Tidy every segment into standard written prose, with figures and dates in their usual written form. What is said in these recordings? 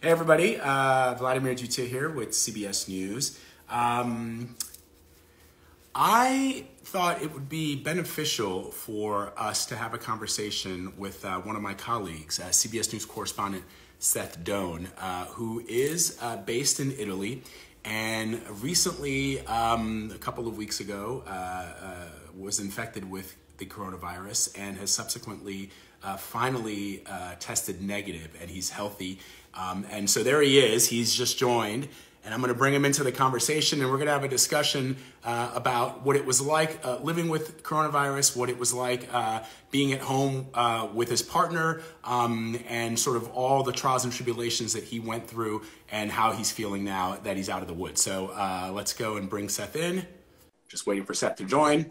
Hey everybody, Vladimir Duthiers here with CBS News. I thought it would be beneficial for us to have a conversation with one of my colleagues, CBS News correspondent Seth Doane, who is based in Italy and recently, a couple of weeks ago, was infected with the coronavirus and has subsequently finally tested negative, and he's healthy. And so there he is. He's just joined, and I'm going to bring him into the conversation, and we're going to have a discussion about what it was like living with coronavirus, what it was like being at home with his partner, and sort of all the trials and tribulations that he went through and how he's feeling now that he's out of the woods. So let's go and bring Seth in. Just waiting for Seth to join.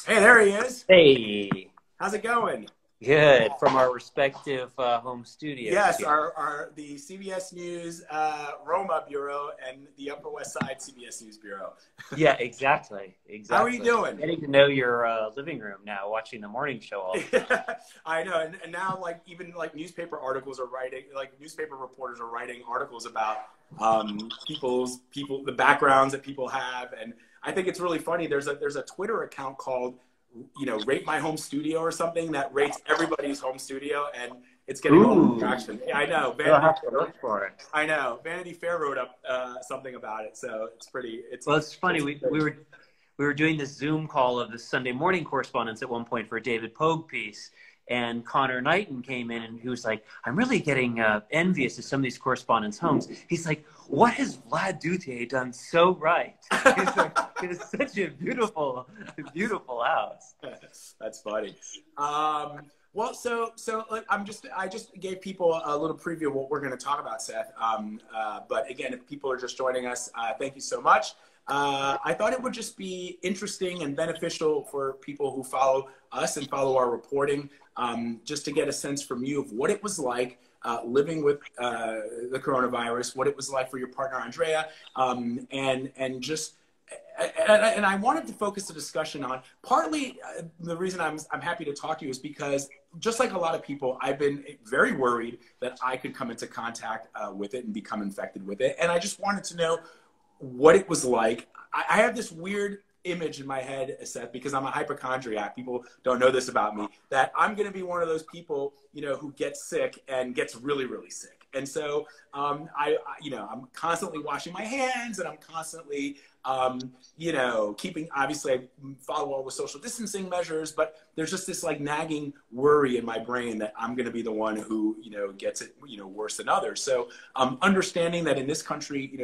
Hey, there he is. Hey. How's it going? Good, from our respective home studios. Yes, the CBS News Roma Bureau and the Upper West Side CBS News Bureau. Yeah, exactly. How are you doing? Getting to know your living room now, watching the morning show all the time. I know, and now even newspaper articles are writing, newspaper reporters are writing articles about the backgrounds that people have, and I think it's really funny. There's a Twitter account called Rate My Home Studio or something that rates everybody's home studio, and it's getting a lot of traction. Yeah, I know. I'll have to look for it. I know. Vanity Fair wrote up something about it, so it's pretty. Well, it's funny. We were doing this Zoom call of the Sunday morning correspondence at one point for a David Pogue piece, and Connor Knighton came in and he was like, "I'm really getting envious of some of these correspondents' homes." He's like, "What has Vlad Duthiers done so right?" He's like, "It is such a beautiful, beautiful house." That's funny. Well, so I just gave people a little preview of what we're going to talk about, Seth. But again, if people are just joining us, thank you so much. I thought it would just be interesting and beneficial for people who follow us and follow our reporting, just to get a sense from you of what it was like living with the coronavirus, what it was like for your partner Andrea, and I wanted to focus the discussion on partly the reason I'm happy to talk to you is because just like a lot of people, I've been very worried that I could come into contact with it and become infected with it, and I just wanted to know what it was like. I have this weird image in my head, Seth, because I'm a hypochondriac. People don't know this about me, that I'm going to be one of those people, who gets sick and gets really, really sick. And so I'm constantly washing my hands, and I'm constantly, keeping, obviously I follow all the social distancing measures, but there's just this nagging worry in my brain that I'm going to be the one who, gets it, worse than others. So understanding that in this country,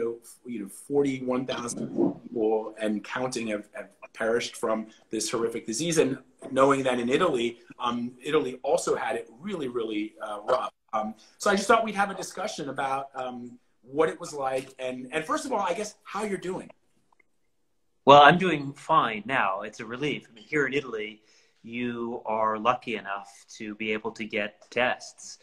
41,000 people and counting have perished from this horrific disease. And knowing that in Italy, Italy also had it really, really rough. So I just thought we'd have a discussion about what it was like. And first of all, I guess, how you're doing. Well, I'm doing fine now. It's a relief. I mean, here in Italy, you are lucky enough to be able to get tests.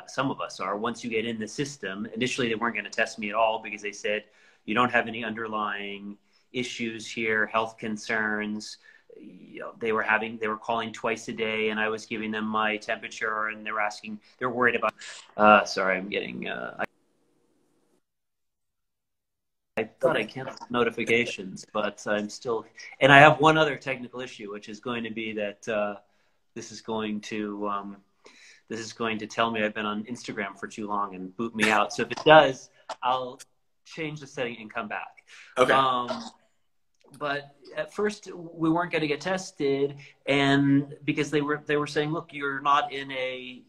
Some of us are. Once you get in the system, initially they weren't going to test me at all because they said, you don't have any underlying issues here, health concerns. They were calling twice a day, and I was giving them my temperature, and they're worried about, sorry, I'm getting, I thought I canceled notifications, but I'm still, and I have one other technical issue, which is going to be that this is going to tell me I've been on Instagram for too long and boot me out. So if it does, I'll change the setting and come back. Okay. But at first we weren't going to get tested, and because they were saying, look, you're not in a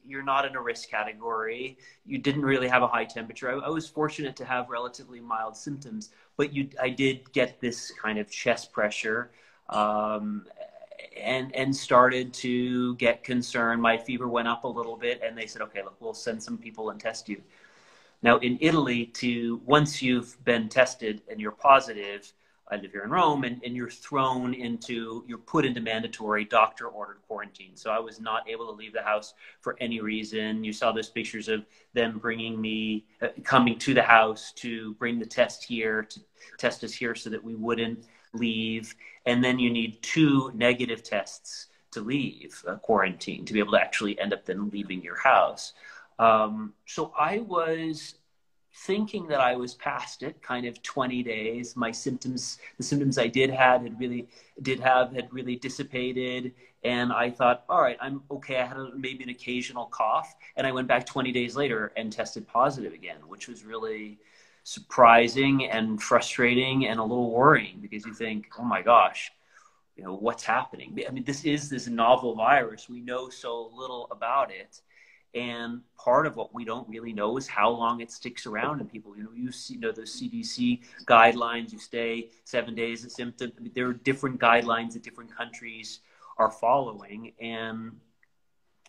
risk category. You didn't really have a high temperature. I was fortunate to have relatively mild symptoms, but I did get this kind of chest pressure, and started to get concerned. My fever went up a little bit, and they said, okay, look, we'll send some people and test you. Now in Italy, once you've been tested and you're positive, I live here in Rome, and you're put into mandatory doctor-ordered quarantine. So I was not able to leave the house for any reason. You saw those pictures of them bringing me, coming to the house to bring the test here, to test us here so that we wouldn't leave. And then you need 2 negative tests to leave quarantine to be able to actually end up then leaving your house. So I was thinking that I was past it, kind of 20 days. My symptoms, the symptoms I had really dissipated. And I thought, all right, I'm okay. I had maybe an occasional cough. And I went back 20 days later and tested positive again, which was really surprising and frustrating and a little worrying, because you think, oh my gosh, you know, what's happening? I mean, this is this novel virus. We know so little about it. And part of what we don't really know is how long it sticks around in people. You know, those CDC guidelines, you stay 7 days of symptoms. I mean, there are different guidelines that different countries are following. And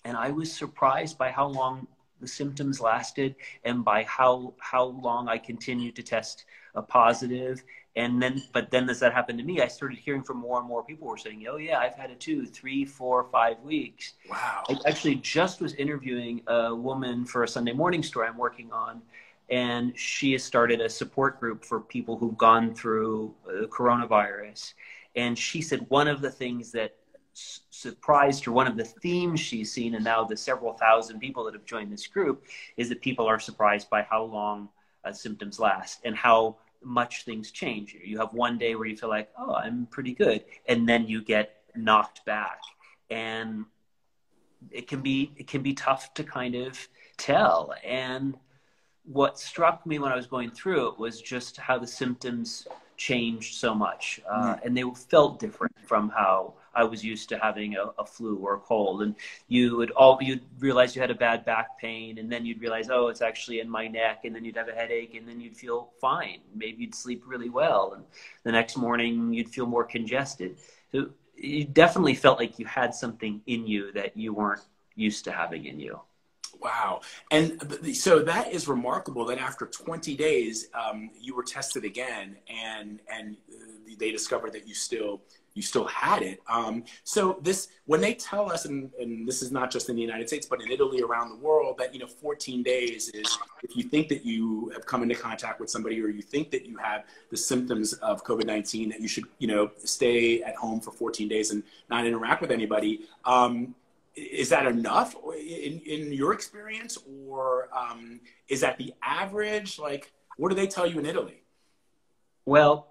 I was surprised by how long the symptoms lasted, and by how long I continued to test positive. But then as that happened to me, I started hearing from more and more people who were saying, oh yeah, I've had it too, 3, 4, 5 weeks. Wow. I actually just was interviewing a woman for a Sunday morning story I'm working on, and she has started a support group for people who've gone through coronavirus. And she said one of the things that surprised her, one of the themes she's seen, and now the several thousand people that have joined this group, is that people are surprised by how long symptoms last and how much things change. You have one day where you feel like, oh, I'm pretty good, and then you get knocked back, and it can be tough to kind of tell. And what struck me when I was going through it was just how the symptoms changed so much, and they felt different from how I was used to having a flu or a cold. And you'd realize you had a bad back pain, and then you'd realize, oh, it's actually in my neck, and then you'd have a headache, and then you'd feel fine. Maybe you'd sleep really well, and the next morning you'd feel more congested. So you definitely felt like you had something in you that you weren't used to having in you. Wow. And so that is remarkable that after 20 days, you were tested again, and they discovered that you still had it. So when they tell us, and this is not just in the United States, but in Italy, around the world, that, 14 days is, if you think that you have come into contact with somebody, or you think that you have the symptoms of COVID-19, that you should, stay at home for 14 days and not interact with anybody. Is that enough in your experience, or is that the average? Like, what do they tell you in Italy? Well,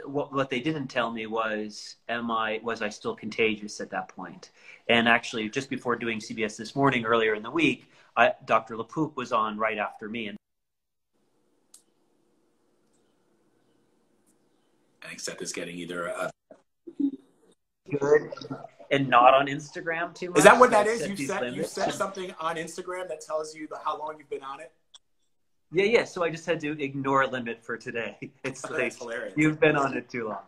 what they didn't tell me was I still contagious at that point? And actually, just before doing CBS This Morning earlier in the week, Dr. LaPook was on right after me, and I think Seth is getting either good and not on Instagram too much. Is that what that is? You said something on Instagram that tells you how long you've been on it? Yeah. So I just had to ignore a limit for today. It's That's hilarious. You've been on it too long.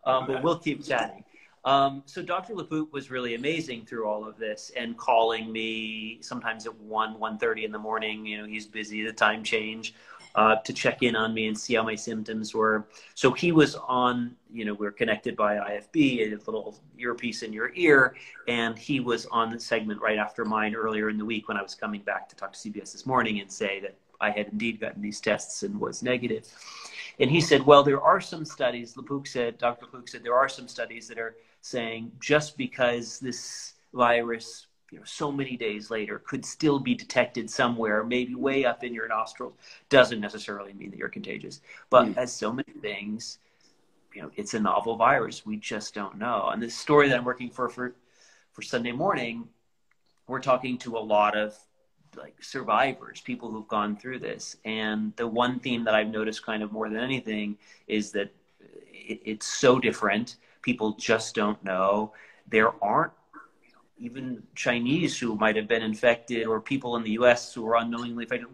But we'll keep chatting. So Dr. LaPook was really amazing through all of this, and calling me sometimes at 1:30 in the morning. He's busy, the time change, to check in on me and see how my symptoms were. So he was on, we're connected by IFB, a little earpiece in your ear, and he was on the segment right after mine earlier in the week when I was coming back to talk to CBS This Morning and say that I had indeed gotten these tests and was negative. And he said, well, there are some studies, Dr. LaPook said, there are some studies that are saying just because this virus, so many days later could still be detected somewhere, maybe way up in your nostrils, doesn't necessarily mean that you're contagious. But as so many things, it's a novel virus. We just don't know. And this story that I'm working for Sunday Morning, we're talking to a lot of survivors, people who've gone through this. And the one theme that I've noticed kind of more than anything is that it's so different. People just don't know. There aren't even Chinese who might have been infected, or people in the US who are unknowingly infected.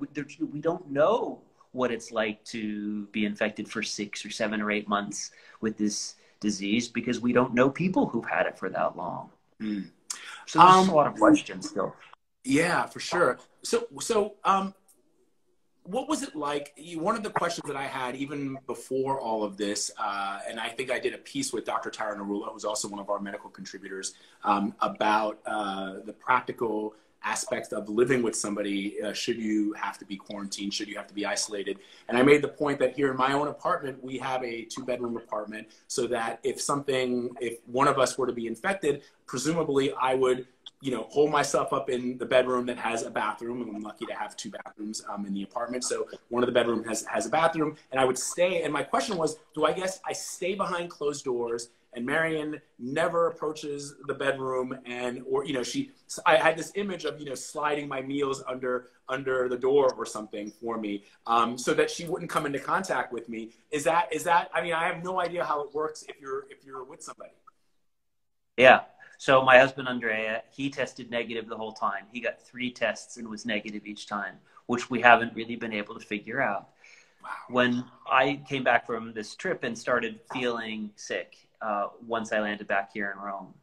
We don't know what it's like to be infected for 6 or 7 or 8 months with this disease, because we don't know people who've had it for that long. So there's a lot of questions still. Yeah, for sure. So what was it like? One of the questions that I had even before all of this, and I think I did a piece with Dr. Tara Narula, who's also one of our medical contributors, about the practical aspects of living with somebody. Should you have to be quarantined? Should you have to be isolated? And I made the point that here in my own apartment, we have a 2-bedroom apartment, so that if one of us were to be infected, presumably I would hole myself up in the bedroom that has a bathroom, and I'm lucky to have two bathrooms in the apartment. So one of the bedroom has a bathroom, and I would stay. And my question was, do I guess I stay behind closed doors, and Marion never approaches the bedroom, or I had this image of sliding my meals under the door or something for me, so that she wouldn't come into contact with me. Is that? I mean, I have no idea how it works if you're with somebody. Yeah. So my husband, Andrea, he tested negative the whole time. He got 3 tests and was negative each time, which we haven't really been able to figure out. Wow. When I came back from this trip and started feeling sick, once I landed back here in Rome,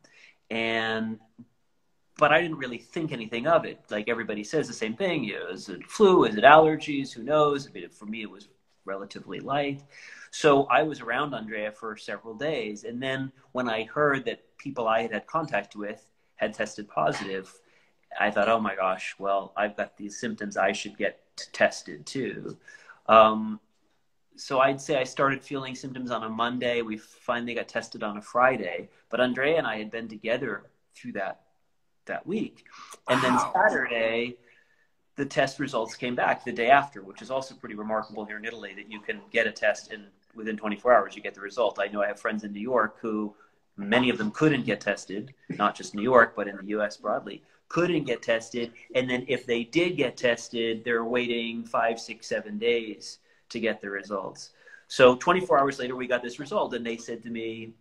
but I didn't really think anything of it. Like everybody says the same thing. Is it flu? Is it allergies? Who knows? I mean, for me, it was relatively light. So I was around Andrea for several days. And then when I heard that people I had contact with had tested positive, I thought, oh my gosh, well, I've got these symptoms. I should get tested too. So I'd say I started feeling symptoms on a Monday. We finally got tested on a Friday. But Andrea and I had been together through that week. And then Saturday, the test results came back the day after, which is also pretty remarkable here in Italy, that you can get a test and within 24 hours you get the result. I know I have friends in New York who, many of them couldn't get tested, not just New York, but in the US broadly, couldn't get tested. And then if they did get tested, they're waiting 5, 6, 7 days to get the results. So 24 hours later, we got this result, and they said to me,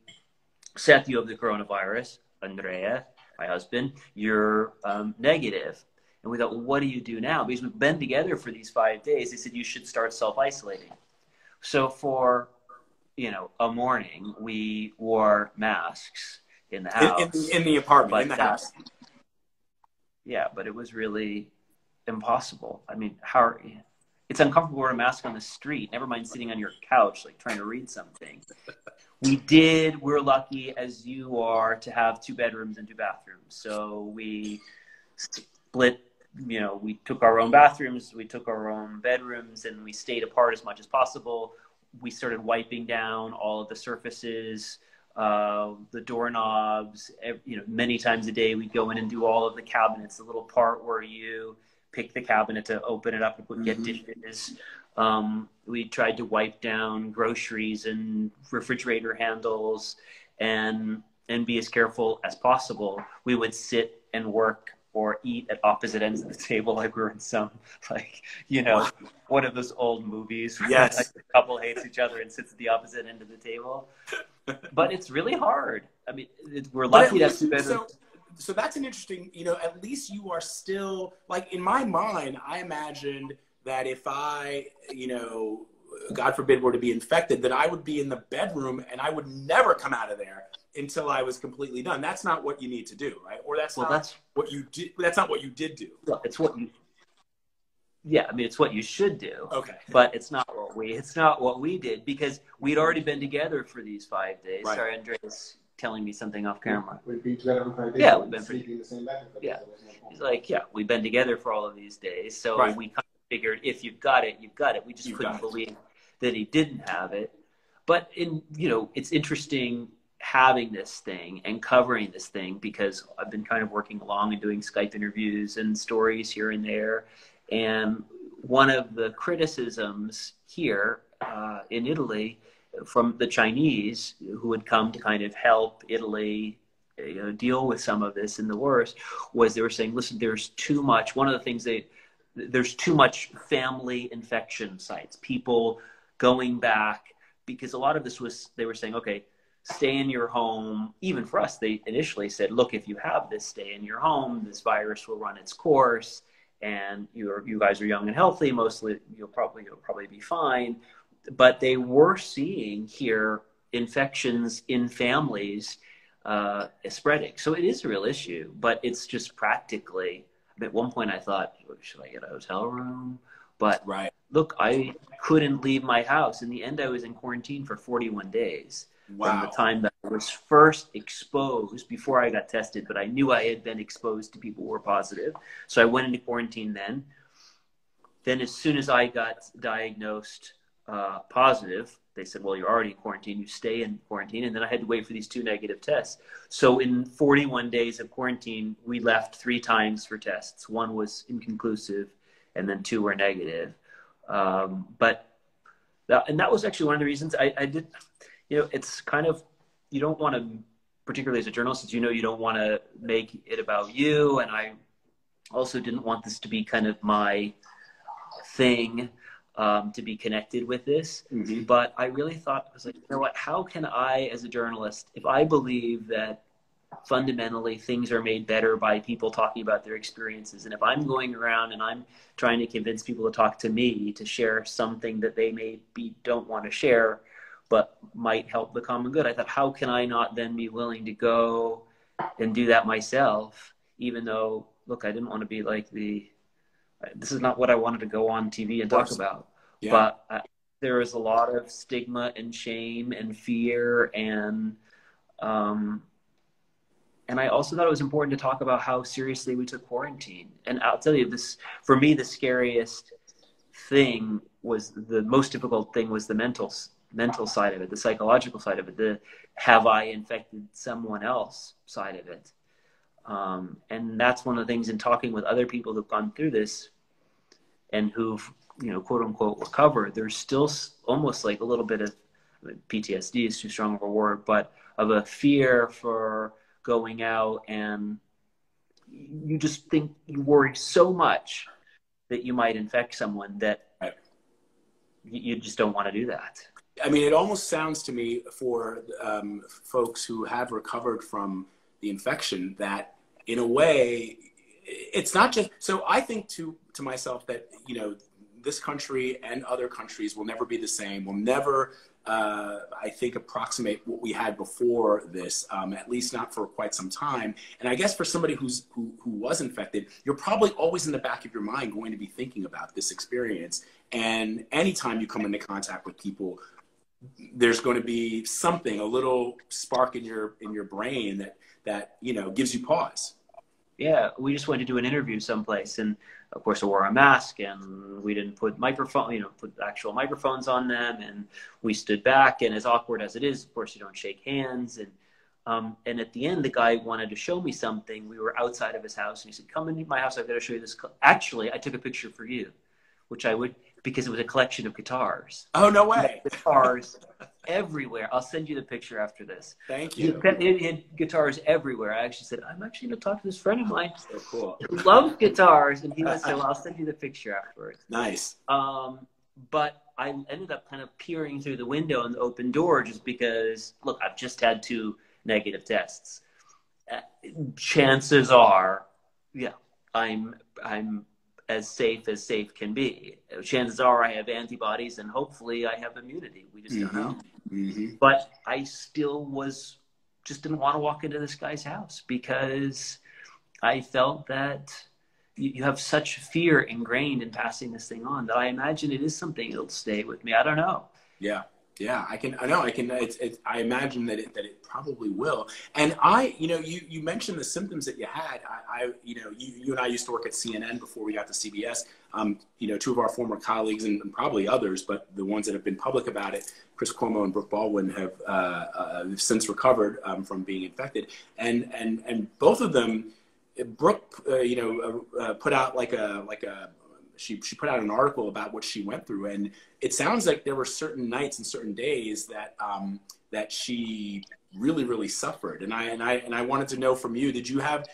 Seth, you have the coronavirus. Andrea, my husband, you're negative. And we thought, well, what do you do now? Because we've been together for these 5 days. They said, you should start self-isolating. So for, a morning, we wore masks in the house. In the apartment, in the house. Yeah, but it was really impossible. I mean, it's uncomfortable to wear a mask on the street, never mind sitting on your couch, like trying to read something. We're lucky, as you are, to have 2 bedrooms and 2 bathrooms. So we split, we took our own bathrooms, we took our own bedrooms, and we stayed apart as much as possible. We started wiping down all of the surfaces, the doorknobs, many times a day. We'd go in and do all of the cabinets, the little part where you pick the cabinet to open it up and get dishes. We tried to wipe down groceries and refrigerator handles and be as careful as possible. We would sit and work or eat at opposite ends of the table, like we were in some, one of those old movies where yes. a couple hates each other and sits at the opposite end of the table. But it's really hard. I mean, we're lucky to have 2 bedrooms. So that's an interesting, at least you are still, like, in my mind, I imagined that if I, God forbid, were to be infected, that I would be in the bedroom and I would never come out of there until I was completely done. That's not what you need to do, right? Or that's not what you did. That's not what you did do. Well, it's what you. Yeah, I mean, it's what you should do. Okay. But it's not what we did, because we'd already been together for these 5 days. Right. Sorry, Andrea's telling me something off camera. We've been together for 5 days. Yeah, we've been sleeping in the same bed. Yeah. He's like, yeah, we've been together for all of these days. So we kind of figured, if you've got it, you've got it. We just couldn't believe that he didn't have it. But it's interesting having this thing and covering this thing, because I've been kind of working along and doing Skype interviews and stories here and there. And one of the criticisms here in Italy from the Chinese, who had come to kind of help Italy deal with some of this and the worst, was they were saying, listen, there's too much. One of the things there's too much family infection sites, people going back, because a lot of this was, they were saying, okay, stay in your home. Even for us, they initially said, look, if you have this, stay in your home. This virus will run its course, and you guys are young and healthy. Mostly, you'll probably be fine. But they were seeing here infections in families spreading. So it is a real issue, but it's just practically. At one point, I thought, should I get a hotel room? But look, I couldn't leave my house. In the end, I was in quarantine for 41 days. Wow. From the time that I was first exposed, before I got tested, but I knew I had been exposed to people who were positive. So I went into quarantine then. Then as soon as I got diagnosed positive, they said, well, you're already in quarantine, you stay in quarantine. And then I had to wait for these 2 negative tests. So in 41 days of quarantine, we left 3 times for tests. 1 was inconclusive, and then 2 were negative. And that was actually one of the reasons I did, it's kind of, you don't want to, particularly as a journalist, as you know, you don't want to make it about you. And I also didn't want this to be kind of my thing, to be connected with this. Mm-hmm. But I really thought, I was like, you know what, how can I, as a journalist, if I believe that fundamentally things are made better by people talking about their experiences, and if I'm going around and I'm trying to convince people to talk to me, to share something that they maybe don't want to share, but might help the common good, I thought, how can I not then be willing to go and do that myself, even though, look, I didn't want to be like this is not what I wanted to go on TV and talk about. Yeah. But there is a lot of stigma and shame and fear, and I also thought it was important to talk about how seriously we took quarantine. And I'll tell you this, for me, the scariest thing was, the most difficult thing was the mental side of it, the psychological side of it, the have I infected someone else side of it. And that's one of the things in talking with other people who've gone through this and who've, quote unquote, recovered, there's still almost like a little bit of, PTSD is too strong of a word, but of a fear for going out, and you just think, you worry so much that you might infect someone that you just don't want to do that. I mean, it almost sounds to me for folks who have recovered from the infection that, in a way, it's not just, so I think to myself that, this country and other countries will never be the same, will never, I think, approximate what we had before this, at least not for quite some time. And I guess for somebody who was infected, you're probably always in the back of your mind going to be thinking about this experience. And anytime you come into contact with people, there's going to be something, a little spark in your brain that gives you pause. Yeah, we just went to do an interview someplace, and of course I wore a mask, and we didn't put put actual microphones on them, and we stood back, and as awkward as it is, of course you don't shake hands, and at the end the guy wanted to show me something. We were outside of his house, and he said, "Come into my house, I've got to show you this." Actually, I took a picture for you, which I would, because it was a collection of guitars. Oh, no way. Guitars everywhere. I'll send you the picture after this. Thank you. He had guitars everywhere. I actually said, I'm actually going to talk to this friend of mine. So cool. Who loves guitars. And he would say, well, I'll send you the picture afterwards. Nice. But I ended up kind of peering through the window in the open door, just because, look, I've just had 2 negative tests. Chances are, yeah, I'm as safe can be. Chances are I have antibodies, and hopefully I have immunity. We just don't know. Mm-hmm. But I still just didn't want to walk into this guy's house, because I felt that you have such fear ingrained in passing this thing on, that I imagine it is something that'll stay with me. I don't know. Yeah. Yeah, I imagine that it probably will. And you mentioned the symptoms that you had. You and I used to work at CNN before we got to CBS. 2 of our former colleagues, and probably others, but the ones that have been public about it, Chris Cuomo and Brooke Baldwin, have since recovered from being infected. And both of them, Brooke, put out she put out an article about what she went through, and it sounds like there were certain nights and certain days that she really, really suffered. And I wanted to know from you, did you have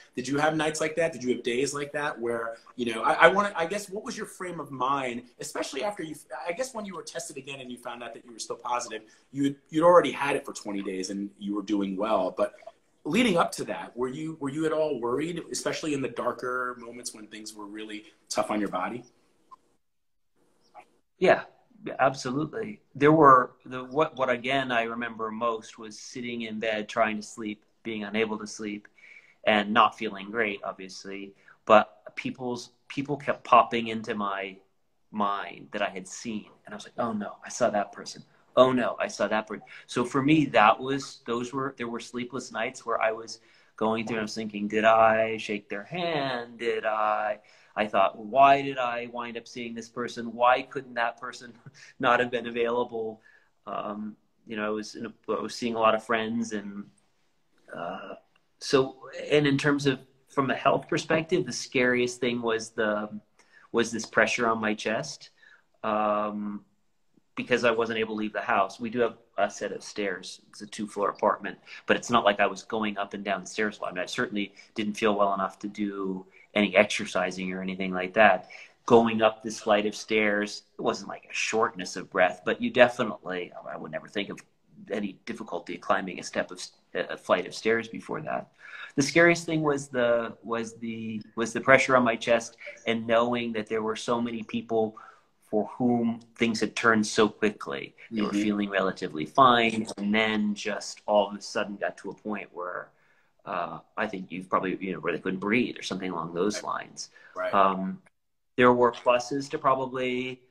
nights like that? Did you have days like that where, I guess, what was your frame of mind, especially after I guess when you were tested again and you found out that you were still positive, you'd already had it for 20 days and you were doing well, but leading up to that, were you at all worried, especially in the darker moments when things were really tough on your body? Yeah, absolutely. There were what again I remember most was sitting in bed trying to sleep, being unable to sleep, and not feeling great, obviously. But people kept popping into my mind that I had seen, and I was like, oh no, I saw that person. Oh no, I saw that person. So for me, there were sleepless nights where I was going through and I was thinking, did I shake their hand? I thought, why did I wind up seeing this person? Why couldn't that person not have been available? You know, I was seeing a lot of friends, and and in terms of from a health perspective, the scariest thing was this pressure on my chest, because I wasn't able to leave the house. We do have a set of stairs. It's a 2-floor apartment, but it's not like I was going up and down the stairs a lot. I mean, I certainly didn't feel well enough to do any exercising or anything like that. Going up this flight of stairs, it wasn't like a shortness of breath, but you definitely, I would never think of any difficulty climbing a flight of stairs before that. The scariest thing was the pressure on my chest, and knowing that there were so many people for whom things had turned so quickly. They were feeling relatively fine, and then just all of a sudden got to a point where I think you've probably, where they couldn't breathe or something along those lines. Right. There were pluses to probably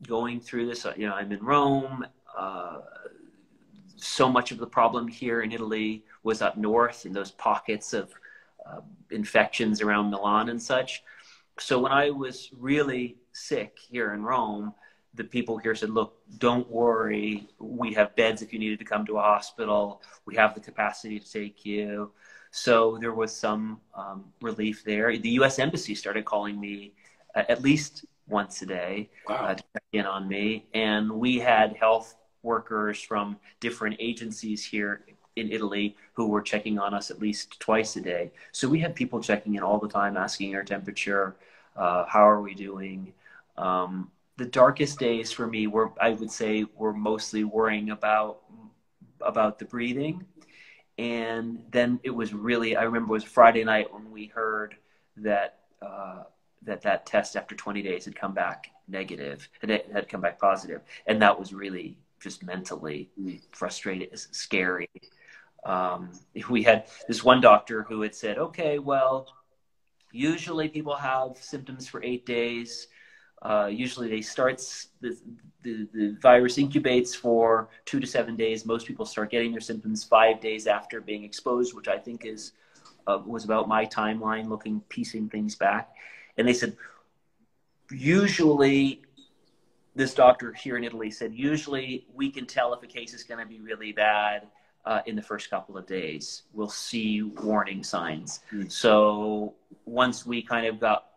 going through this. I'm in Rome. So much of the problem here in Italy was up north in those pockets of infections around Milan and such. So when I was really sick here in Rome, the people here said, look, don't worry. We have beds if you needed to come to a hospital. We have the capacity to take you. So there was some relief there. The U.S. Embassy started calling me at least once a day. Wow. To check in on me. And we had health workers from different agencies here in Italy who were checking on us at least twice a day. So we had people checking in all the time, asking our temperature, how are we doing? The darkest days for me were mostly worrying about the breathing. And then it was really, I remember it was Friday night when we heard that that test after 20 days had come back negative, had come back positive. And that was really just mentally frustrating, scary. We had this one doctor who had said, okay, well, usually people have symptoms for 8 days. Usually they the virus incubates for 2 to 7 days. Most people start getting their symptoms 5 days after being exposed, which I think was about my timeline, piecing things back. And they said, usually, this doctor here in Italy said, usually we can tell if a case is going to be really bad in the first couple of days. We'll see warning signs. So once we kind of got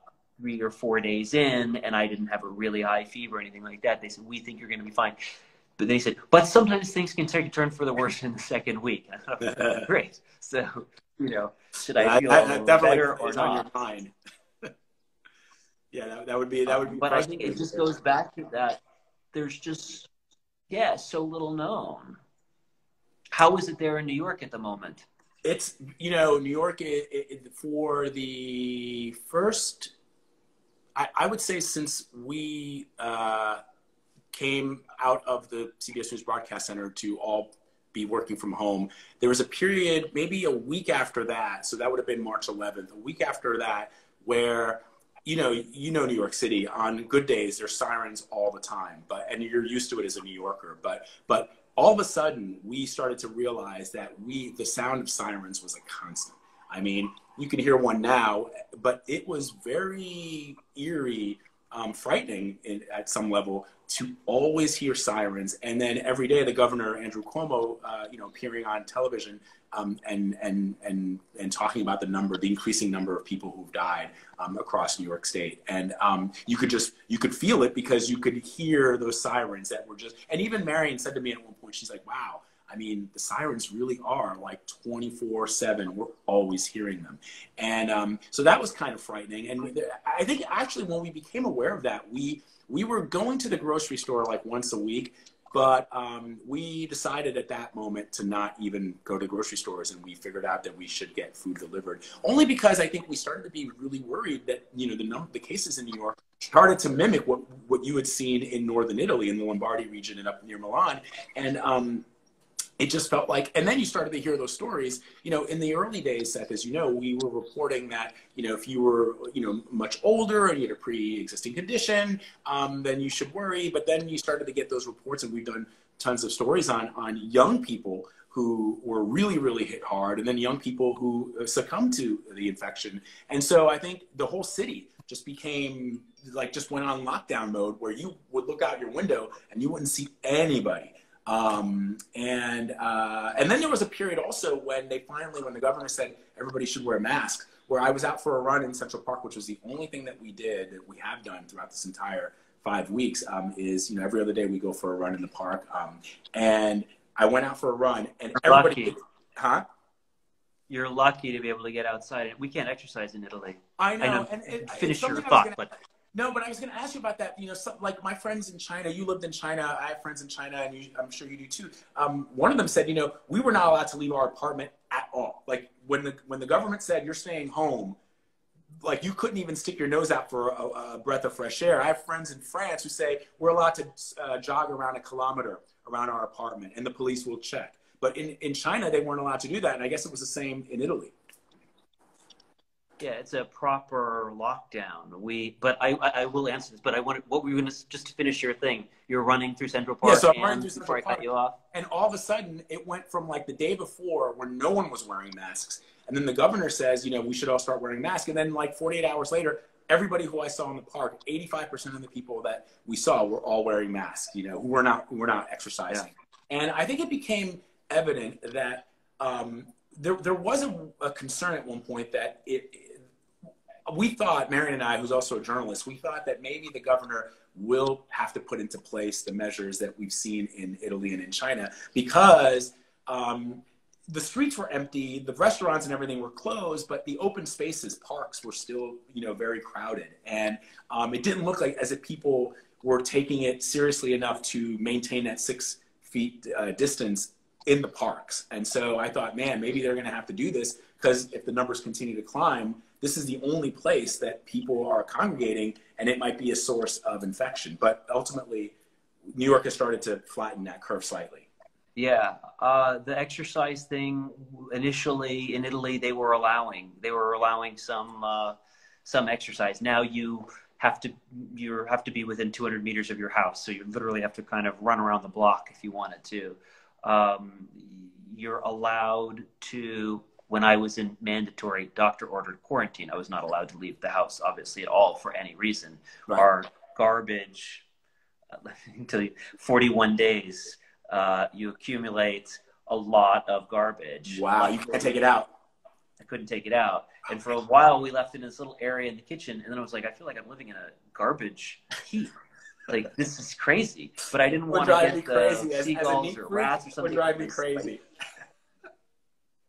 3 or 4 days in and I didn't have a really high fever or anything like that, they said, we think you're going to be fine. But they said, but sometimes things can take a turn for the worse in the second week. I thought, great. So, should I feel better or not? On your mind. Yeah, that would be but I think it just goes back to that. There's just, so little known. How is it there in New York at the moment? It's, New York, for the first, I would say since we came out of the CBS News Broadcast Center to all be working from home, there was a period, maybe a week after that, so that would have been March 11th, a week after that, where New York City, on good days, there's sirens all the time, and you're used to it as a New Yorker. But all of a sudden, we started to realize that the sound of sirens was a constant. I mean, you can hear one now, but it was very eerie, frightening at some level to always hear sirens. And then every day, the governor, Andrew Cuomo, appearing on television and talking about the increasing number of people who've died across New York State. And you could feel it because you could hear those sirens that were just, and even Marion said to me at one point, she's like, wow, I mean, the sirens really are like 24/7. We're always hearing them. And so that was kind of frightening. And I think actually when we became aware of that, we were going to the grocery store like once a week, but we decided at that moment to not even go to grocery stores, and we figured out that we should get food delivered. Only because I think we started to be really worried that the cases in New York started to mimic what you had seen in northern Italy, in the Lombardy region and up near Milan, and it just felt like, and then you started to hear those stories, in the early days, Seth, as you know, we were reporting that, if you were, much older and you had a pre-existing condition, then you should worry. But then you started to get those reports, and we've done tons of stories on young people who were really, really hit hard, and then young people who succumbed to the infection. And so I think the whole city just became just went on lockdown mode, where you would look out your window and you wouldn't see anybody. And then there was a period also when when the governor said everybody should wear masks, where I was out for a run in Central Park, which was the only thing that we have done throughout this entire 5 weeks, is, every other day we go for a run in the park. And I went out for a run, and everybody, huh? You're lucky to be able to get outside. We can't exercise in Italy. I know. Finish your thought, but no, but I was going to ask you about that. Like my friends in China, you lived in China. I have friends in China, and I'm sure you do too. One of them said, we were not allowed to leave our apartment at all. Like when the government said you're staying home, like you couldn't even stick your nose out for a breath of fresh air. I have friends in France who say we're allowed to jog around a kilometer around our apartment, and the police will check. But in China, they weren't allowed to do that, and I guess it was the same in Italy. Yeah, it's a proper lockdown. But I will answer this. But what were you going to, just to finish your thing? You're running through Central Park. Yeah, so I'm running through Central Park. I cut you off. And all of a sudden, it went from like the day before when no one was wearing masks, and then the governor says, we should all start wearing masks, and then like 48 hours later, everybody who I saw in the park, 85% of the people that we saw were all wearing masks. Who were not exercising. Yeah. And I think it became evident that there was a concern at one point that we thought, Marion and I, who's also a journalist, we thought that maybe the governor will have to put into place the measures that we've seen in Italy and in China, because the streets were empty, the restaurants and everything were closed, but the open spaces, parks, were still, very crowded. And it didn't look like as if people were taking it seriously enough to maintain that 6 feet distance in the parks. And so I thought, man, maybe they're going to have to do this, because if the numbers continue to climb, this is the only place that people are congregating, and it might be a source of infection. But ultimately, New York has started to flatten that curve slightly. Yeah, the exercise thing, initially in Italy, they were allowing some exercise. Now you have to be within 200 meters of your house, so you literally have to kind of run around the block if you wanted to. You're allowed to, when I was in mandatory doctor-ordered quarantine, I was not allowed to leave the house, obviously, at all for any reason. Right. Our garbage, until 41 days, you accumulate a lot of garbage. Wow, you can't take it out. I couldn't take it out. And for a while, we left it in this little area in the kitchen, and then I was like, I feel like I'm living in a garbage heap. Like, this is crazy. But I didn't want to get the seagulls or rats or something. It would drive me crazy.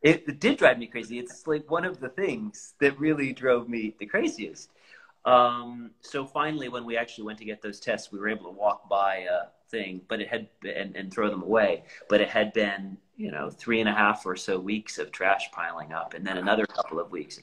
It did drive me crazy. It's like one of the things that really drove me the craziest. So finally, when we actually went to get those tests, we were able to walk by a thing, but it had and throw them away. But it had been, 3.5 or so weeks of trash piling up, and then another couple of weeks.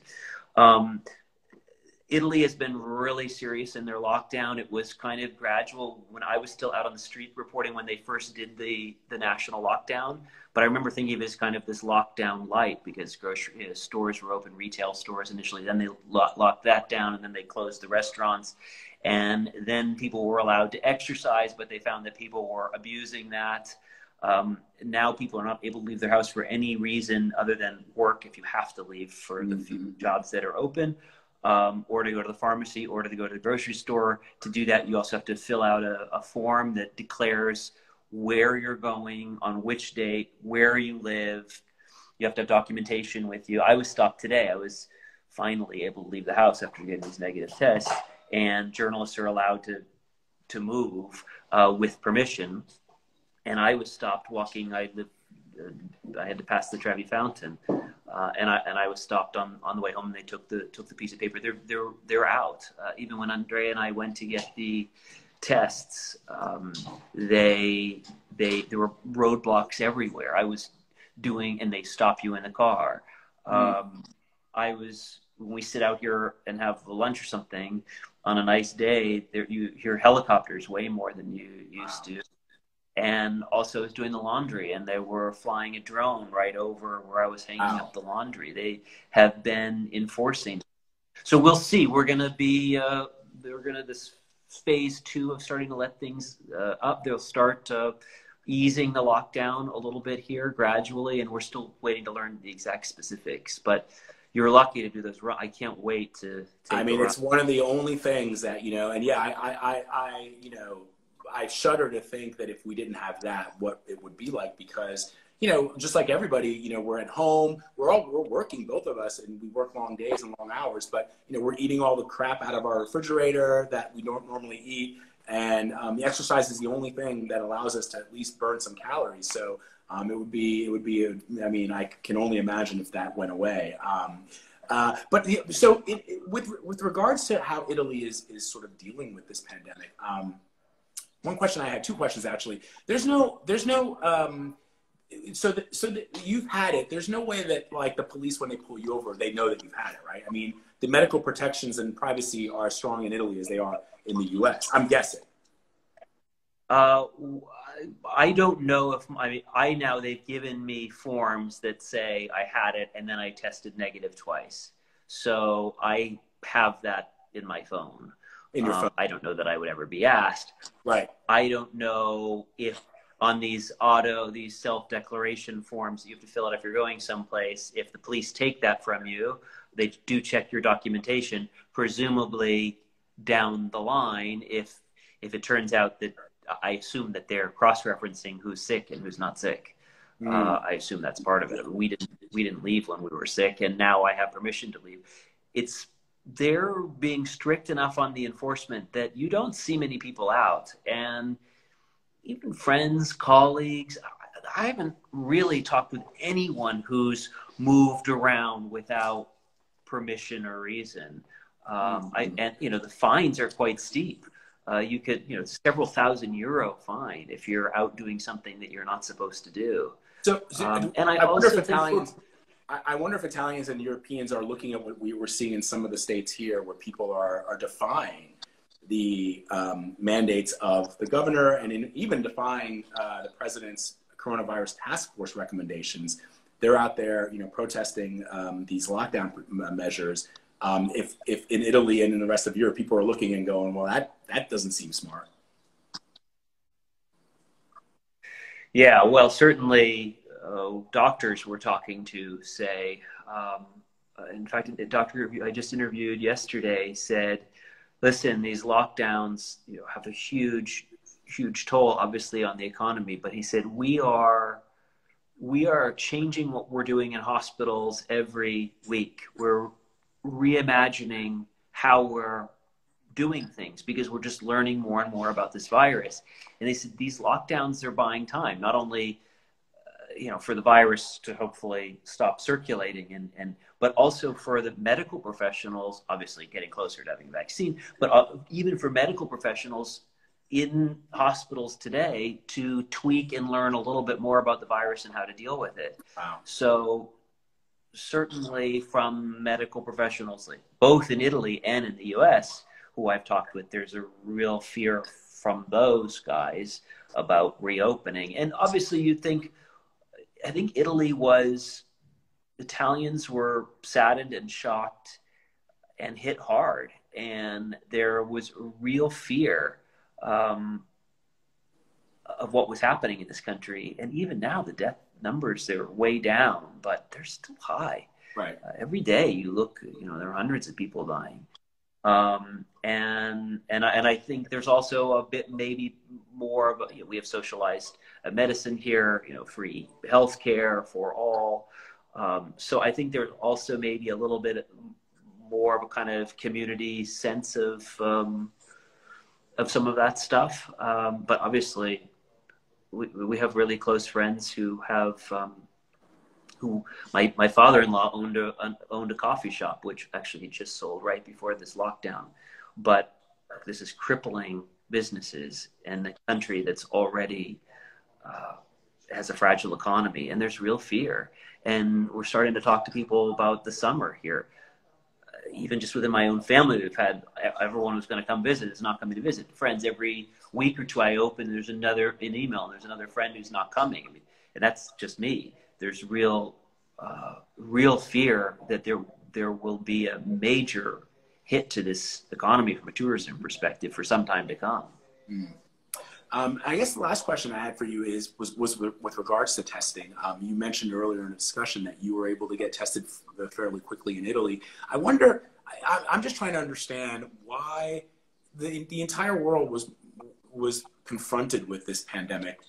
Italy has been really serious in their lockdown. It was kind of gradual when I was still out on the street reporting when they first did the national lockdown. But I remember thinking of it as kind of this lockdown light, because grocery stores were open, retail stores initially. Then they locked that down, and then they closed the restaurants. And then people were allowed to exercise, but they found that people were abusing that. Now people are not able to leave their house for any reason other than work, if you have to leave for the few jobs that are open. Or to go to the pharmacy, or to go to the grocery store. To do that, you also have to fill out a form that declares where you're going, on which date, where you live. You have to have documentation with you. I was stopped today. I was finally able to leave the house after getting these negative tests, and journalists are allowed to move with permission. And I was stopped walking. I had to pass the Trevi Fountain. And I was stopped on the way home, and they took the piece of paper. They're out. Even when Andrea and I went to get the tests, there were roadblocks everywhere. And they stop you in the car. When we sit out here and have lunch or something on a nice day, you hear helicopters way more than you used to. And also I was doing the laundry, and they were flying a drone right over where I was hanging up the laundry. They have been enforcing. So we'll see. We're going to be, this phase 2 of starting to let things up. They'll start easing the lockdown a little bit here gradually, and we're still waiting to learn the exact specifics. But you're lucky to do those. I can't wait to take it's one of the only things that, and yeah, I I shudder to think that if we didn't have that, what it would be like, because, you know, just like everybody, you know, we're at home, we're working, both of us, and we work long days and long hours, but, you know, we're eating all the crap out of our refrigerator that we don't normally eat. And the exercise is the only thing that allows us to at least burn some calories. So I mean, I can only imagine if that went away. With regards to how Italy is sort of dealing with this pandemic, one question I had, two questions actually. You've had it. There's no way that, like, the police, when they pull you over, they know that you've had it, right? I mean, the medical protections and privacy are as strong in Italy as they are in the U.S., I'm guessing. I don't know if they've given me forms that say I had it and then I tested negative twice. So I have that in my phone. In your phone. I don't know that I would ever be asked. Right. I don't know if on these self-declaration forms that you have to fill out if you're going someplace, if the police take that from you, they do check your documentation, presumably down the line, if it turns out that, I assume that they're cross-referencing who's sick and who's not sick. I assume that's part of it. We didn't leave when we were sick, and now I have permission to leave. They're being strict enough on the enforcement that you don't see many people out, and even friends, colleagues, I haven't really talked with anyone who's moved around without permission or reason. And you know, the fines are quite steep. You could, you know, several €1,000 fine if you're out doing something that you're not supposed to do. And I wonder if Italians and Europeans are looking at what we were seeing in some of the states here, where people are defying the mandates of the governor, and even defying the president's coronavirus task force recommendations. They're out there, you know, protesting these lockdown measures. If in Italy and in the rest of Europe, people are looking and going, well, that doesn't seem smart. Yeah, well, certainly doctors we're talking to say, in fact, a doctor I just interviewed yesterday said, listen, these lockdowns, you know, have a huge toll, obviously, on the economy. But he said, we are changing what we're doing in hospitals every week. We're reimagining how we're doing things because we're just learning more and more about this virus. And they said these lockdowns are buying time, not only you know, for the virus to hopefully stop circulating, but also for the medical professionals, obviously getting closer to having a vaccine, but even for medical professionals in hospitals today to tweak and learn a little bit more about the virus and how to deal with it. Wow. So certainly from medical professionals, like both in Italy and in the US, who I've talked with, there's a real fear from those guys about reopening. And obviously I think Italians were saddened and shocked and hit hard. And there was a real fear of what was happening in this country. And even now, the death numbers, they're way down, but they're still high. Right. Every day you look, you know, there are hundreds of people dying. And I think there's also a bit, maybe more of a, you know, we have socialized medicine here, you know, free healthcare for all. So I think there's also maybe a little bit more of a kind of community sense of some of that stuff. But obviously we have really close friends who have, my father-in-law owned a coffee shop, which actually he just sold right before this lockdown. But this is crippling businesses in a country that's already has a fragile economy, and there's real fear. And we're starting to talk to people about the summer here. Even just within my own family, we've had everyone who's going to come visit is not coming to visit. Friends, every week or two I open, there's an email, and there's another friend who's not coming. I mean, and that's just me. There's real fear that there will be a major hit to this economy from a tourism perspective for some time to come. I guess the last question I had for you was with regards to testing. You mentioned earlier in the discussion that you were able to get tested fairly quickly in Italy. I wonder, I'm just trying to understand why the entire world was confronted with this pandemic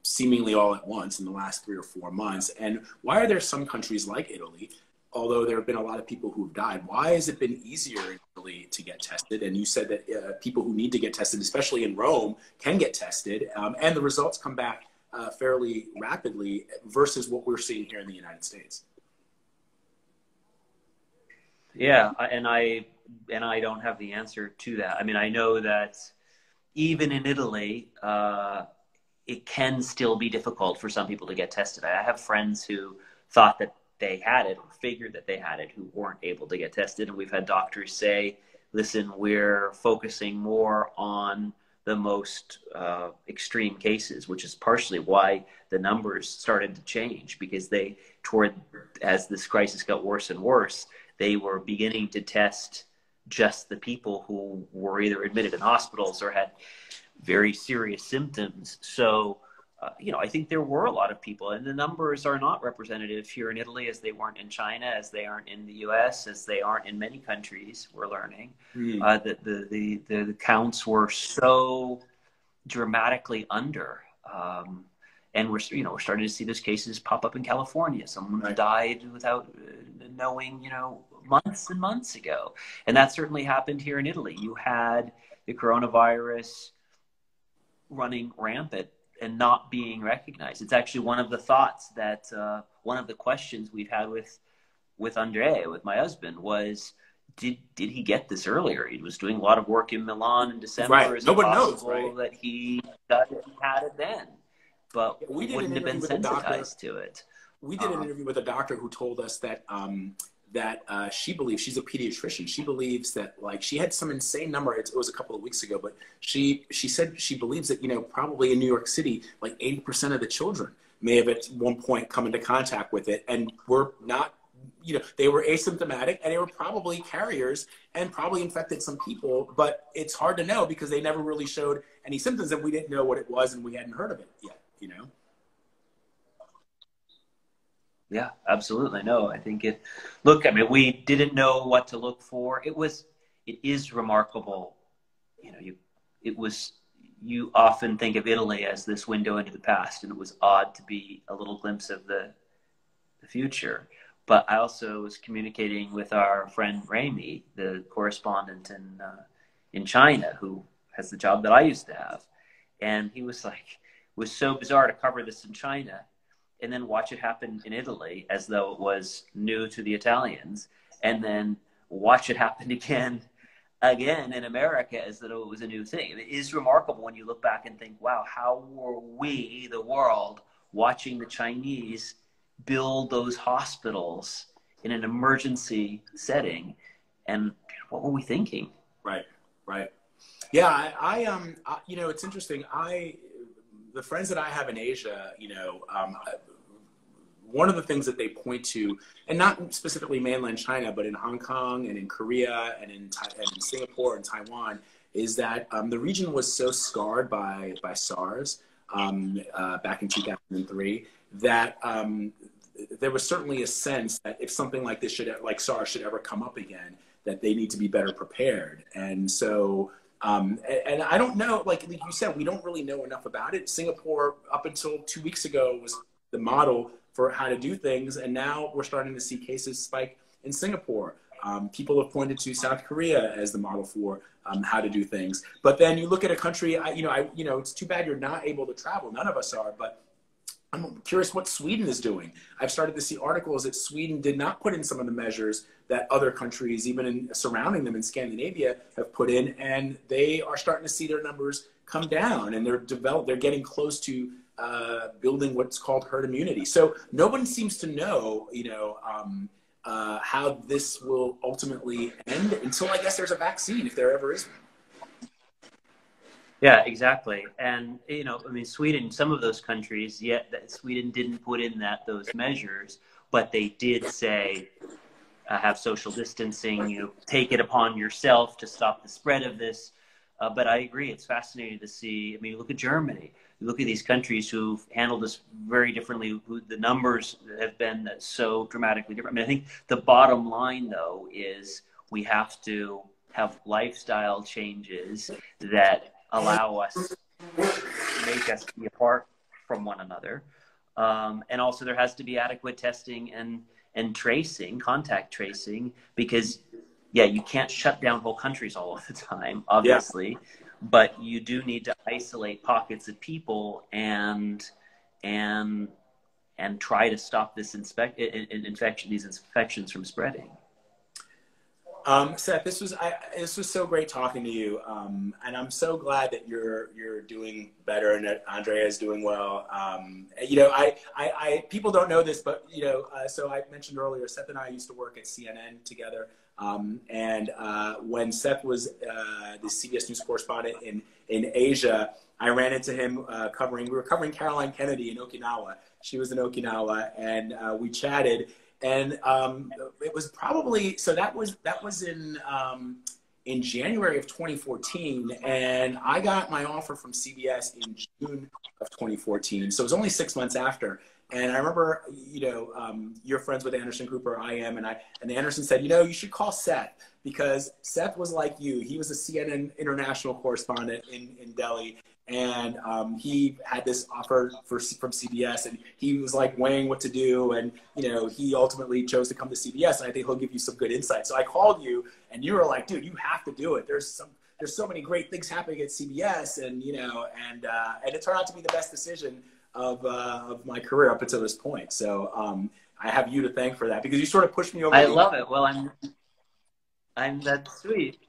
seemingly all at once in the last 3 or 4 months? And why are there some countries like Italy, although there have been a lot of people who've died, why has it been easier in Italy to get tested? And you said that people who need to get tested, especially in Rome, can get tested, and the results come back fairly rapidly versus what we're seeing here in the United States. Yeah, and I don't have the answer to that. I mean, I know that even in Italy, it can still be difficult for some people to get tested. I have friends who thought that they had it or figured that they had it who weren't able to get tested. And we've had doctors say, listen, we're focusing more on the most extreme cases, which is partially why the numbers started to change, because as this crisis got worse and worse, they were beginning to test just the people who were either admitted in hospitals or had very serious symptoms. So, I think there were a lot of people, and the numbers are not representative here in Italy as they weren't in China, as they aren't in the US, as they aren't in many countries, we're learning. The counts were so dramatically under. And we're starting to see those cases pop up in California. Someone died without knowing, months and months ago. And that certainly happened here in Italy. You had the coronavirus running rampant and not being recognized. It's actually one of the thoughts that, one of the questions we've had with Andrea, with my husband, was, did he get this earlier? He was doing a lot of work in Milan in December. Right. Is Nobody it knows, possible right? that he had it then? But we wouldn't have been sensitized to it. We did an interview with a doctor who told us that she believes, she's a pediatrician, she believes that, like, she had some insane number, it was a couple of weeks ago, but she said she believes that, probably in New York City, like 80% of the children may have at one point come into contact with it and were not, they were asymptomatic and they were probably carriers and probably infected some people, but it's hard to know because they never really showed any symptoms and we didn't know what it was and we hadn't heard of it yet, Yeah, absolutely. No, I think we didn't know what to look for. It is remarkable. You often think of Italy as this window into the past, and it was odd to be a little glimpse of the future. But I also was communicating with our friend Rami, the correspondent in China, who has the job that I used to have. And he was like, it was so bizarre to cover this in China and then watch it happen in Italy as though it was new to the Italians, and then watch it happen again in America as though it was a new thing. It is remarkable when you look back and think, wow, how were we, the world, watching the Chinese build those hospitals in an emergency setting, and what were we thinking? Right. Yeah, it's interesting. The friends that I have in Asia, one of the things that they point to, and not specifically mainland China, but in Hong Kong and in Korea and in Singapore and Taiwan, is that the region was so scarred by SARS back in 2003 that there was certainly a sense that if something like this like SARS should ever come up again, that they need to be better prepared. And so, and I don't know, like you said, we don't really know enough about it. Singapore, up until 2 weeks ago, was the model for how to do things. And now we're starting to see cases spike in Singapore. People have pointed to South Korea as the model for how to do things. But then you look at a country, it's too bad you're not able to travel. None of us are, but I'm curious what Sweden is doing. I've started to see articles that Sweden did not put in some of the measures that other countries, even surrounding them in Scandinavia, have put in, and they are starting to see their numbers come down, and they're getting close to building what's called herd immunity. So no one seems to know, how this will ultimately end until, I guess, there's a vaccine, if there ever is one. Yeah, exactly. And, Sweden, some of those countries, Sweden didn't put in those measures, but they did say, have social distancing, take it upon yourself to stop the spread of this. But I agree, it's fascinating to see. Look at Germany. You look at these countries who've handled this very differently. The numbers have been so dramatically different. I think the bottom line, though, is we have to have lifestyle changes that allow us, make us be apart from one another. And also there has to be adequate testing and tracing, contact tracing, because yeah, you can't shut down whole countries all of the time, obviously, but you do need to isolate pockets of people and try to stop this these infections from spreading. Seth, this was so great talking to you, and I'm so glad that you're doing better and that Andrea is doing well. You know, people don't know this, but you know, so I mentioned earlier, Seth and I used to work at CNN together, and when Seth was the CBS News correspondent in Asia, I ran into him we were covering Caroline Kennedy in Okinawa. She was in Okinawa, and we chatted. And it was probably, so that was in January of 2014, and I got my offer from CBS in June of 2014. So it was only 6 months after. And I remember, you know, you're friends with Anderson Cooper, I am, and Anderson said, you know, you should call Seth, because Seth was like you. He was a CNN international correspondent in Delhi. And he had this offer from CBS, and he was like weighing what to do. And, you know, he ultimately chose to come to CBS, and I think he'll give you some good insight. So I called you, and you were like, dude, you have to do it. There's so many great things happening at CBS, and, you know, and it turned out to be the best decision of my career up until this point. So I have you to thank for that, because you sort of pushed me over. I love it. Well, that's sweet.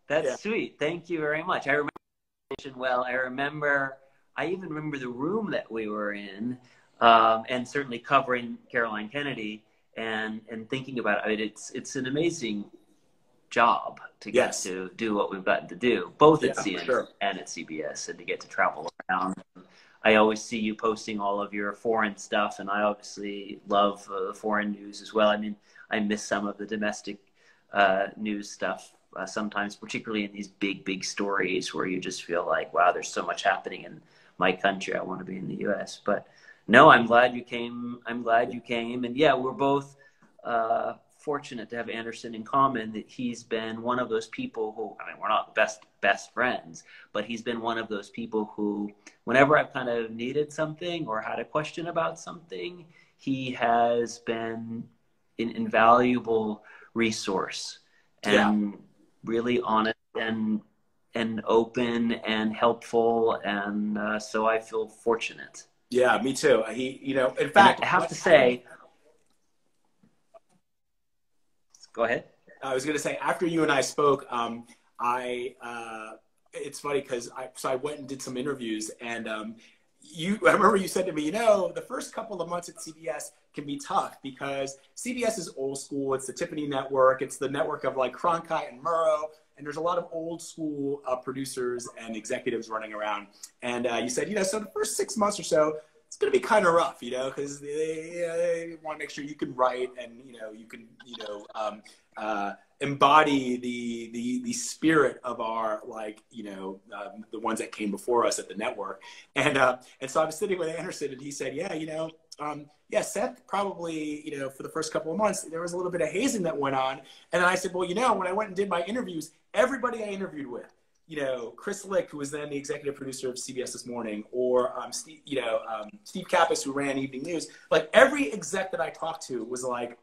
That's sweet. Thank you very much. I even remember the room that we were in, and certainly covering Caroline Kennedy and thinking about it. It's an amazing job to get to do what we've gotten to do, both at CNN and at CBS, and to get to travel around. I always see you posting all of your foreign stuff, and I obviously love the foreign news as well. I mean, I miss some of the domestic news stuff. Sometimes, particularly in these big stories where you just feel like, wow, there's so much happening in my country. I want to be in the U.S. But no, I'm glad you came. And yeah, we're both fortunate to have Anderson in common, that he's been one of those people who, I mean, we're not the best friends, but he's been one of those people who, whenever I've kind of needed something or had a question about something, he has been an invaluable resource. And really honest and open and helpful, and so I feel fortunate. Yeah, me too. He, you know, in fact, and I have to say, go ahead. I was going to say, after you and I spoke, it's funny because I went and did some interviews, and I remember you said to me, you know, the first couple of months at CBS can be tough because CBS is old school. It's the Tiffany network. It's the network of like Cronkite and Murrow. And there's a lot of old school producers and executives running around. And you said, you know, so the first 6 months or so, it's going to be kind of rough, you know, because they want to make sure you can write and, you know, you can, you know, embody the spirit of our, like, you know, the ones that came before us at the network. And so I was sitting with Anderson, and he said, yeah, you know, Seth probably, you know, for the first couple of months, there was a little bit of hazing that went on. And then I said, well, you know, when I went and did my interviews, everybody I interviewed with, you know, Chris Lick, who was then the executive producer of CBS This Morning, or Steve Kappas, who ran Evening News, like every exec that I talked to was like,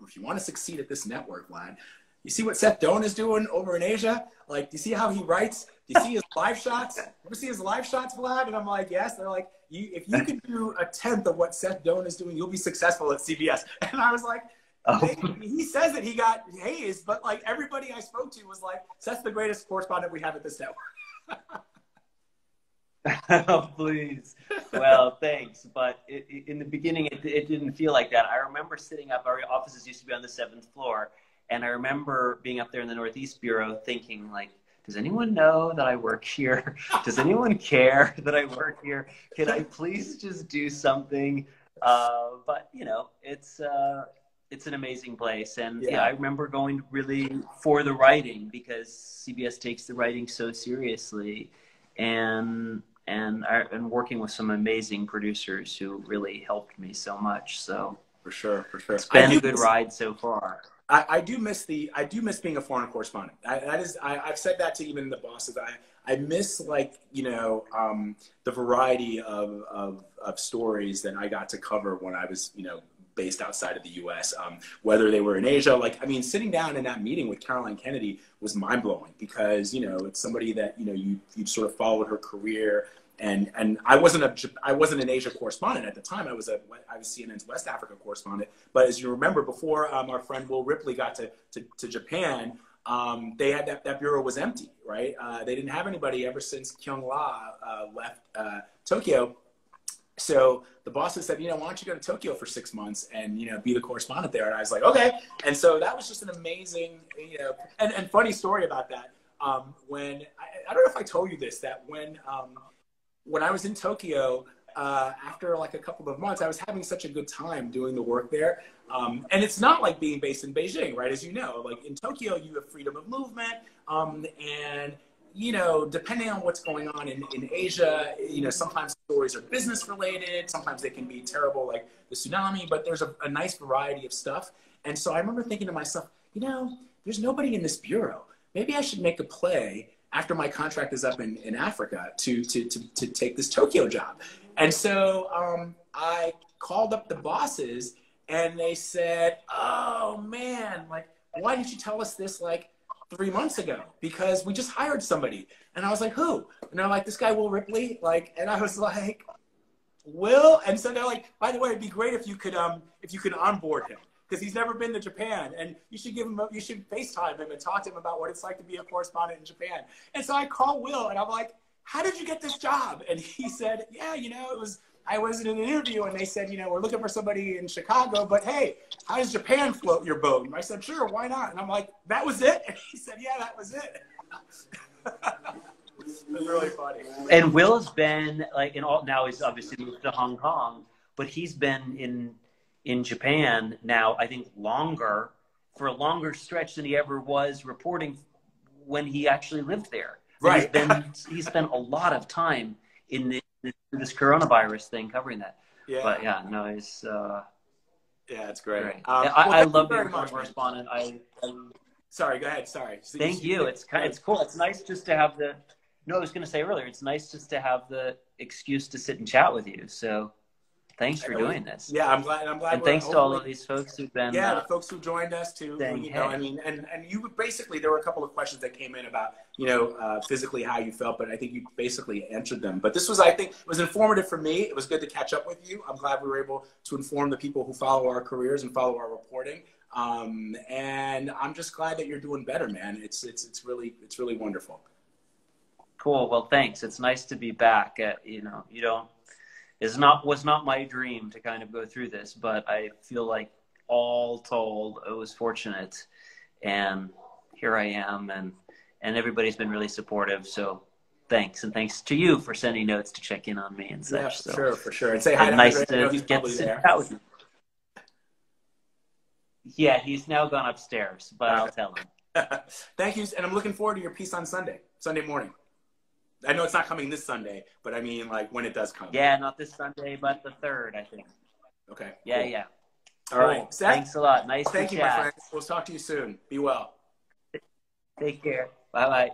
if you want to succeed at this network, Vlad, you see what Seth Doane is doing over in Asia? Like, do you see how he writes? Do you see his live shots? Ever see his live shots, Vlad? And I'm like, yes. They're like, if you could do a tenth of what Seth Doane is doing, you'll be successful at CBS. And I was like, he says that he got hazed, but like everybody I spoke to was like, Seth's the greatest correspondent we have at this network. Oh, please. Well, thanks. But in the beginning, it didn't feel like that. I remember sitting up, our offices used to be on the 7th floor. And I remember being up there in the Northeast Bureau thinking, like, does anyone know that I work here? Does anyone care that I work here? Can I please just do something? But, you know, it's an amazing place. And yeah, I remember going really for the writing, because CBS takes the writing so seriously, and working with some amazing producers who really helped me so much. So For sure, for sure. It's been a good ride so far. I do miss being a foreign correspondent. I've said that to even the bosses. I miss, like, you know, the variety of stories that I got to cover when I was, you know, based outside of the U.S. Whether they were in Asia, like, I mean, sitting down in that meeting with Caroline Kennedy was mind blowing because, you know, it's somebody that, you know, you sort of followed her career. And I wasn't an Asia correspondent at the time. I was CNN's West Africa correspondent. But as you remember, before our friend Will Ripley got to Japan, they had that bureau was empty, right? They didn't have anybody ever since Kyung La left Tokyo. So the bosses said, you know, why don't you go to Tokyo for 6 months and, you know, be the correspondent there? And I was like, okay. And so that was just an amazing, you know, and funny story about that. When I don't know if I told you this, that when I was in Tokyo, after like a couple of months, I was having such a good time doing the work there. And it's not like being based in Beijing, right? As you know, like in Tokyo, you have freedom of movement. And, you know, depending on what's going on in Asia, you know, sometimes stories are business related. Sometimes they can be terrible, like the tsunami, but there's a nice variety of stuff. And so I remember thinking to myself, you know, there's nobody in this bureau. Maybe I should make a play after my contract is up in Africa to take this Tokyo job. And so I called up the bosses and they said, oh man, like, why didn't you tell us this like 3 months ago? Because we just hired somebody. And I was like, who? And they're like, this guy, Will Ripley. Like, and I was like, Will? And so they're like, by the way, it'd be great if you could onboard him, because he's never been to Japan, and you should FaceTime him and talk to him about what it's like to be a correspondent in Japan. And so I call Will and I'm like, how did you get this job? And he said, yeah, you know, I was in an interview and they said, you know, we're looking for somebody in Chicago, but hey, how does Japan float your boat? And I said, sure, why not? And I'm like, that was it? And he said, yeah, that was it. It was really funny. And Will's been like now he's obviously moved to Hong Kong, but he's been in Japan now, I think for a longer stretch than he ever was reporting when he actually lived there. Right. He's spent a lot of time in this coronavirus thing covering that. Yeah. But yeah, no, it's yeah, it's great. I love being a correspondent. Sorry, go ahead. Sorry. Thank you. It's cool. It's nice just to have I was going to say earlier, it's nice just to have the excuse to sit and chat with you. So thanks for doing this. Yeah, I'm glad. And thanks to all of these folks who've been. Yeah, the folks who joined us too. Saying, you know, I mean, and you basically, there were a couple of questions that came in about, you know, physically how you felt, but I think you basically answered them. But this was, I think, it was informative for me. It was good to catch up with you. I'm glad we were able to inform the people who follow our careers and follow our reporting. And I'm just glad that you're doing better, man. It's really wonderful. Cool. Well, thanks. It's nice to be back. You know, was not my dream to kind of go through this, but I feel like all told, I was fortunate, and here I am, and everybody's been really supportive. So thanks, and thanks to you for sending notes to check in on me and such. Yeah, so, for sure. And say hi to nice Andre. to get to sit out with you. Yeah, he's now gone upstairs, but I'll tell him. Thank you, and I'm looking forward to your piece on Sunday morning. I know it's not coming this Sunday, but I mean, like, when it does come. Yeah, not this Sunday, but the 3rd, I think. Okay. Yeah, cool. yeah. All right. Seth, thanks a lot. Nice to chat. Thank you, my friend. We'll talk to you soon. Be well. Take care. Bye-bye.